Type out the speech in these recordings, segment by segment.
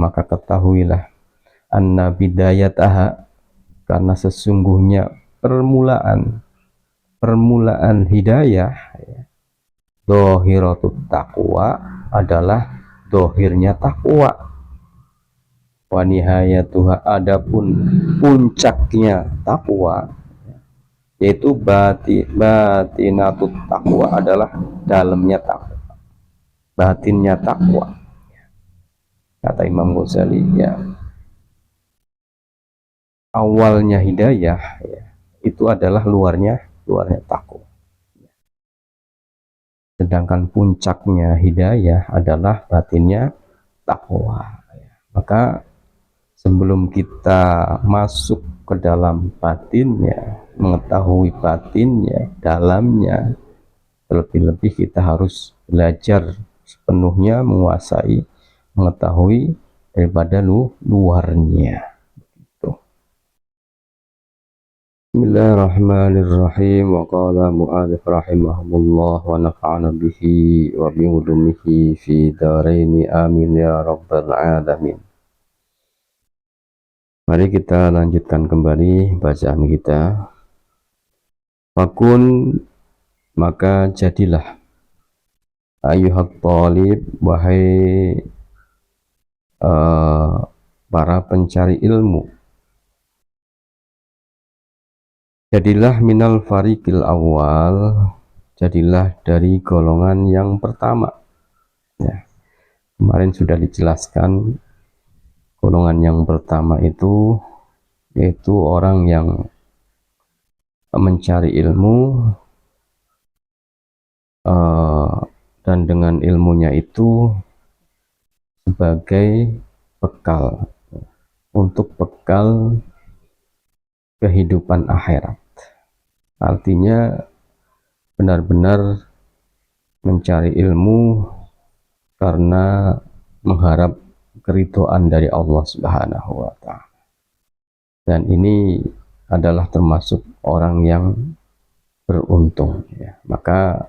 maka ketahuilah anna bidayataha, karena sesungguhnya permulaan hidayah, dohiratut taqwa, adalah dohirnya takwa. Wa nihayatuha, adapun puncaknya takwa, yaitu batinatut takwa, adalah dalamnya takwa, batinnya takwa. Kata Imam Ghazali, ya, awalnya hidayah, ya, itu adalah luarnya takwa. Sedangkan puncaknya hidayah adalah batinnya takwa. Maka sebelum kita masuk ke dalam batinnya, mengetahui batinnya, dalamnya, terlebih-lebih kita harus belajar sepenuhnya menguasai, mengetahui daripada luarnya. Bismillahirrahmanirrahim. Wa qala mu'alif rahimahumullah wa nafa'ana bihi wa bi'ulumihi fi daraini amin ya rabbal alamin. Mari kita lanjutkan kembali bacaan kita. Fakun, maka jadilah, ayyuhat talib, wahai para pencari ilmu, jadilah minal fariqil awal, jadilah dari golongan yang pertama. Ya, kemarin sudah dijelaskan golongan yang pertama itu yaitu orang yang mencari ilmu dan dengan ilmunya itu sebagai bekal, untuk bekal kehidupan akhirat. Artinya benar-benar mencari ilmu karena mengharap keridhaan dari Allah Subhanahu wa ta'ala. Dan ini adalah termasuk orang yang beruntung, ya. Maka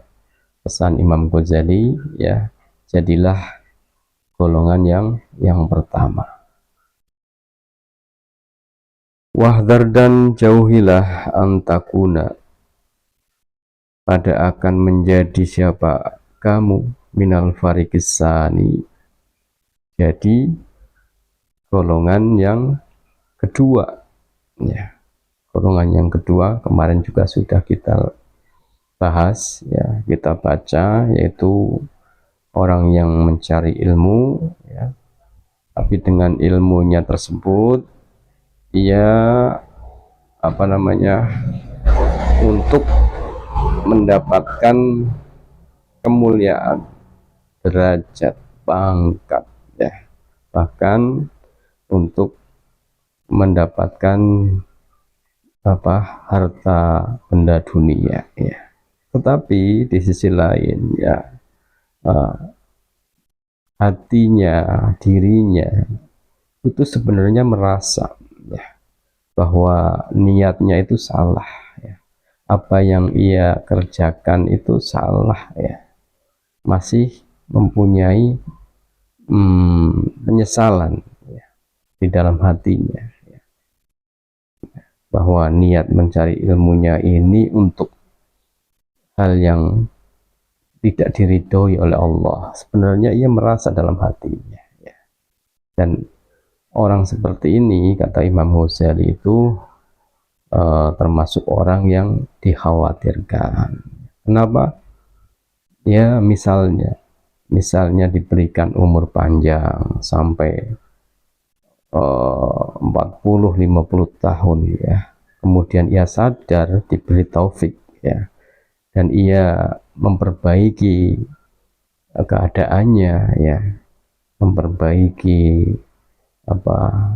pesan Imam Ghazali, ya, jadilah golongan yang pertama. Wahdar, dan jauhilah antakuna, pada akan menjadi siapa kamu, minal fariqisani, jadi golongan yang kedua, ya. Golongan yang kedua kemarin juga sudah kita bahas, ya, kita baca, yaitu orang yang mencari ilmu, ya, tapi dengan ilmunya tersebut ia untuk mendapatkan kemuliaan, derajat, pangkat, ya, bahkan untuk mendapatkan harta benda dunia, ya. Tetapi di sisi lain, ya, hatinya, dirinya itu sebenarnya merasa, ya, bahwa niatnya itu salah, ya. Apa yang ia kerjakan itu salah, ya. Masih mempunyai penyesalan, ya, di dalam hatinya, ya, bahwa niat mencari ilmunya ini untuk hal yang tidak diridhoi oleh Allah. Sebenarnya ia merasa dalam hatinya, ya. Dan orang seperti ini, kata Imam Ghazali, itu termasuk orang yang dikhawatirkan. Kenapa? Ya, misalnya diberikan umur panjang sampai 40-50 tahun, ya. Kemudian ia sadar, diberi taufik, ya, dan ia memperbaiki keadaannya, ya, memperbaiki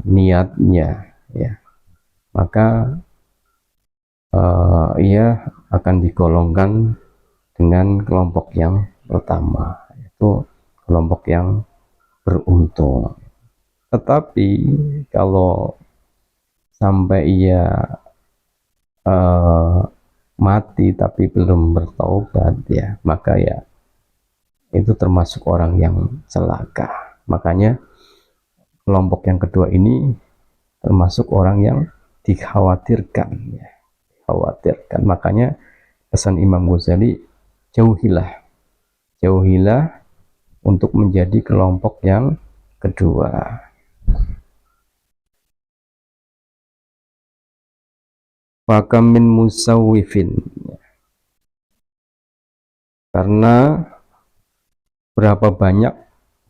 niatnya, ya, maka ia akan digolongkan dengan kelompok yang pertama, yaitu kelompok yang beruntung. Tetapi kalau sampai ia mati tapi belum bertaubat, ya, maka ya itu termasuk orang yang celaka. Makanya kelompok yang kedua ini termasuk orang yang dikhawatirkan, ya. Dikhawatirkan. Makanya pesan Imam Ghazali, jauhilah untuk menjadi kelompok yang kedua. Fakam min musawwifin, karena berapa banyak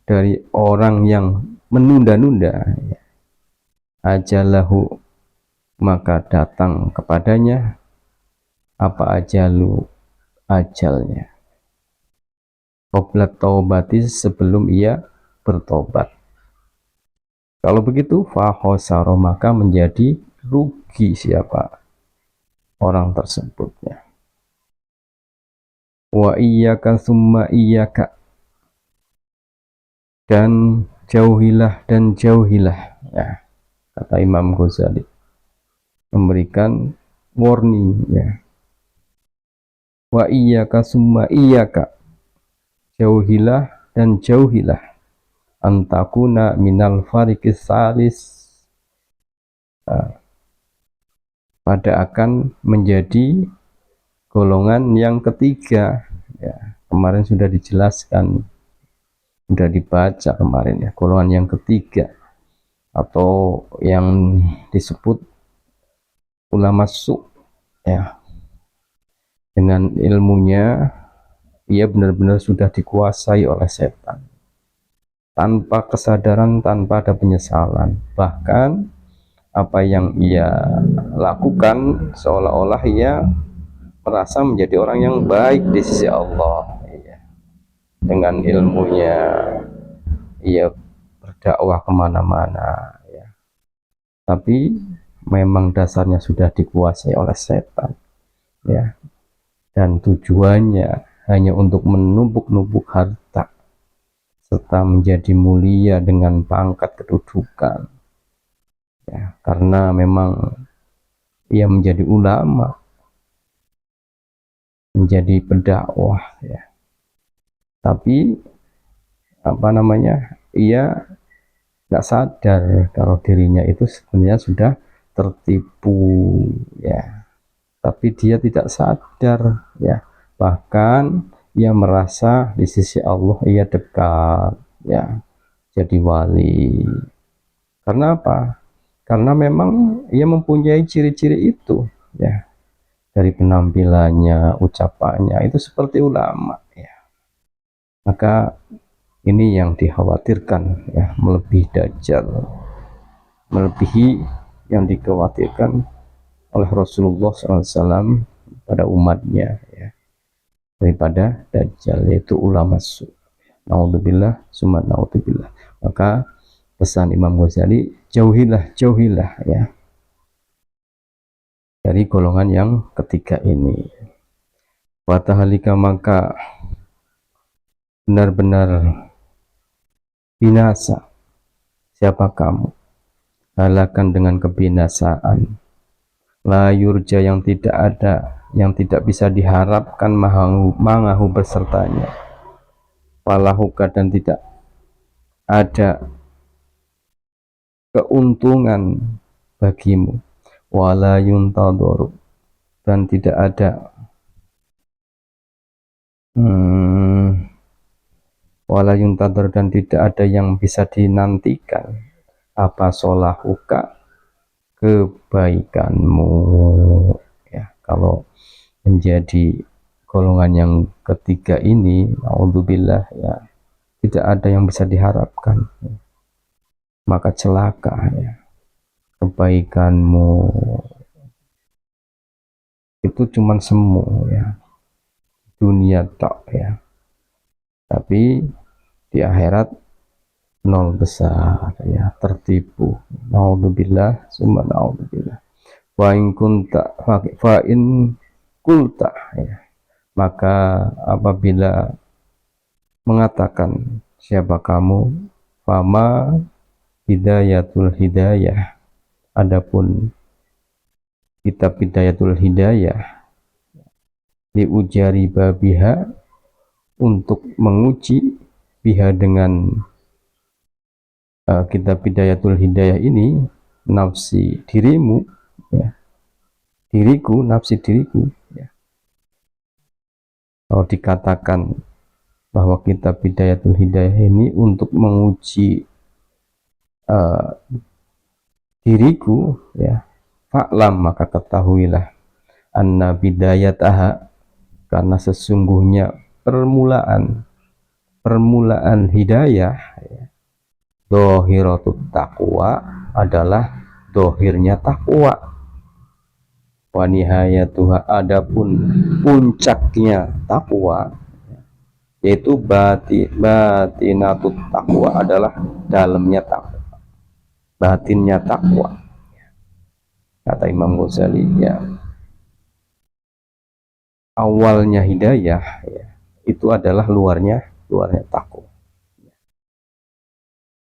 dari orang yang menunda-nunda ajalahu, maka datang kepadanya apa ajalu, ajalnya, qabla taubati, sebelum ia bertobat. Kalau begitu fahosaro, maka menjadi rugi siapa orang tersebutnya. Wa iyyaka summa iyyaka, dan jauhilah ya, kata Imam Ghazali, memberikan warning, ya. Wa iyyaka summa iyyaka, jauhilah antakuna minal fariqis salis, pada akan menjadi golongan yang ketiga, ya. Kemarin sudah dijelaskan, sudah dibaca kemarin, ya, golongan yang ketiga atau yang disebut ulama su', ya. Dengan ilmunya ia benar-benar sudah dikuasai oleh setan, tanpa kesadaran, tanpa ada penyesalan. Bahkan apa yang ia lakukan seolah-olah ia merasa menjadi orang yang baik di sisi Allah, ya. Dengan ilmunya ia berdakwah kemana-mana, ya. Tapi memang dasarnya sudah dikuasai oleh setan, ya. Dan tujuannya hanya untuk menumpuk-numpuk harta serta menjadi mulia dengan pangkat kedudukan, ya. Karena memang ia menjadi ulama, menjadi pendakwah, ya. Tapi ia nggak sadar kalau dirinya itu sebenarnya sudah tertipu, ya. Tapi dia tidak sadar, ya. Bahkan ia merasa di sisi Allah ia dekat, ya, jadi wali. Karena apa? Karena memang ia mempunyai ciri-ciri itu, ya. Dari penampilannya, ucapannya itu seperti ulama, ya. Maka ini yang dikhawatirkan, ya, melebihi Dajjal, melebihi yang dikhawatirkan oleh Rasulullah SAW pada umatnya, ya, daripada Dajjal, yaitu ulama su'. Naudzubillah summa naudzubillah. Maka pesan Imam Ghazali, jauhilah ya, dari golongan yang ketiga ini. Watahalika, maka benar-benar binasa siapa kamu, halakan dengan kebinasaan, la yurja, yang tidak ada, yang tidak bisa diharapkan, mangahu bersertanya, falahuka, dan tidak ada keuntungan bagimu, wala yuntadoru, dan tidak ada wala yuntador, dan tidak ada yang bisa dinantikan, apa solahuka, kebaikanmu, ya. Kalau menjadi golongan yang ketiga ini, naudzubillah, ya, tidak ada yang bisa diharapkan, ya. Maka celaka, ya. Kebaikanmu itu cuman semu, ya, dunia tak, ya. Tapi di akhirat nol besar, ya, tertipu. Naudzubillah summa naudzubillah. Wa in kunta fa in kulta, ya, maka apabila mengatakan siapa kamu, fama hidayatul hidayah, adapun kitab Hidayatul Hidayah, diujari babiha, untuk menguji, biha, dengan kitab Bidayatul Hidayah ini, nafsi dirimu, ya, diriku, nafsi diriku, ya. Kalau dikatakan bahwa kitab Bidayatul Hidayah ini untuk menguji diriku, ya, fa'lam, maka ketahuilah, anna bidayataha, karena sesungguhnya permulaan hidayah, ya, dohiratut taqwa, adalah dohirnya takwa. Wa nihayatuha, adapun puncaknya takwa, yaitu batinatut takwa, adalah dalamnya takwa, batinnya takwa. Kata Imam Ghazali, ya, awalnya hidayah, ya, itu adalah luarnya takwa,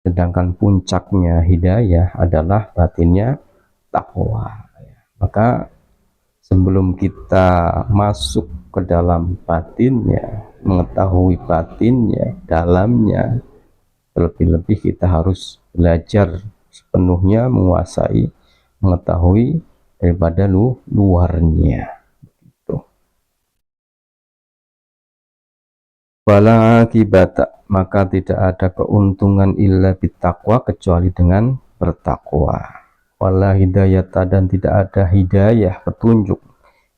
sedangkan puncaknya hidayah adalah batinnya takwa. Maka sebelum kita masuk ke dalam batinnya, mengetahui batinnya, dalamnya, terlebih-lebih kita harus belajar sepenuhnya menguasai, mengetahui daripada luarnya. Wala akibata, maka tidak ada keuntungan illa bittaqwa, kecuali dengan bertakwa. Wala hidayata, dan tidak ada hidayah, petunjuk,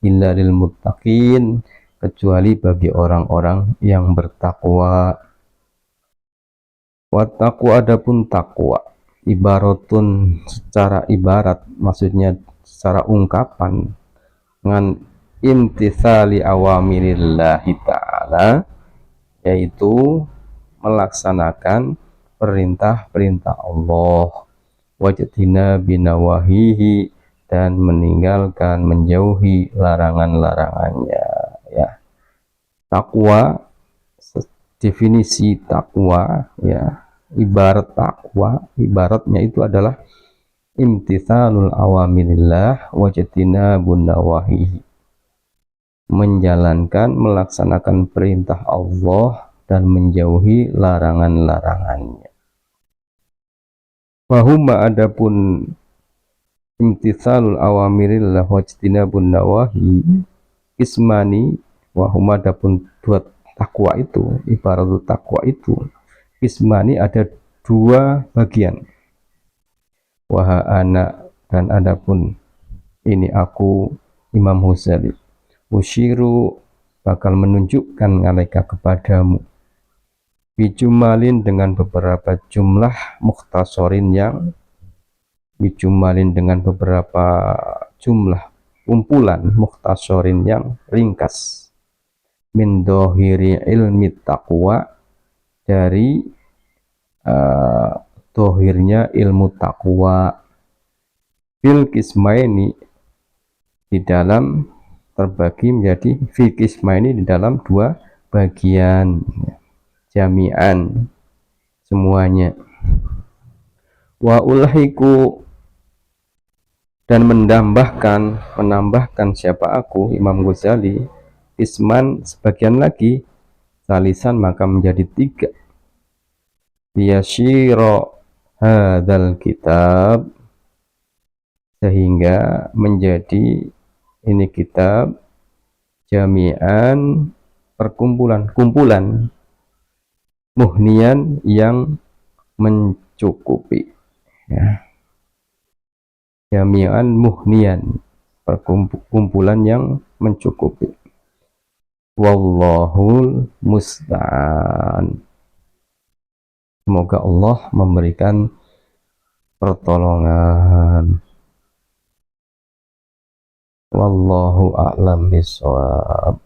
illa lil muttaqin, kecuali bagi orang-orang yang bertakwa. Wa taqwa, adapun takwa, ibaratun, secara ibarat, maksudnya secara ungkapan, dengan imtitsali awamirillahi ta'ala, yaitu melaksanakan perintah-perintah Allah, wajtina binawahihi, dan meninggalkan, menjauhi larangan-larangannya, ya. Takwa, definisi takwa, ya, ibaratnya itu adalah imtitsalul awamirillah wajtinabun nawahihi, menjalankan, melaksanakan perintah Allah dan menjauhi larangan-larangannya. Wahuma, adapun imtitsalul awamirillah wajtinabun nawahi, ismani, wahuma, adapun dua takwa itu, ibarat takwa itu, ismani, ada dua bagian. Waha ana, dan adapun ini aku, Imam Ghazali, usyiru, bakal menunjukkan alaika, kepadamu, bijumalin, dengan beberapa jumlah, mukhtasorin, yang bijumalin, dengan beberapa jumlah kumpulan, mukhtasorin, yang ringkas, min dohiri ilmi taqwa, dari dohirnya ilmu taqwa, fil kismaini, di dalam, terbagi menjadi fil kismaini, di dalam dua bagian, jami'an, semuanya. Wa ulhiku, dan menambahkan siapa aku, Imam Ghazali, isman, sebagian lagi, salisan, maka menjadi tiga, liyashiro hadzal kitab, sehingga menjadi ini kitab, jami'an, kumpulan, muhnian, yang mencukupi, ya. Jami'an muhnian, kumpulan yang mencukupi. Wallahul musta'an, semoga Allah memberikan pertolongan. Wallahu a'lam bishawab.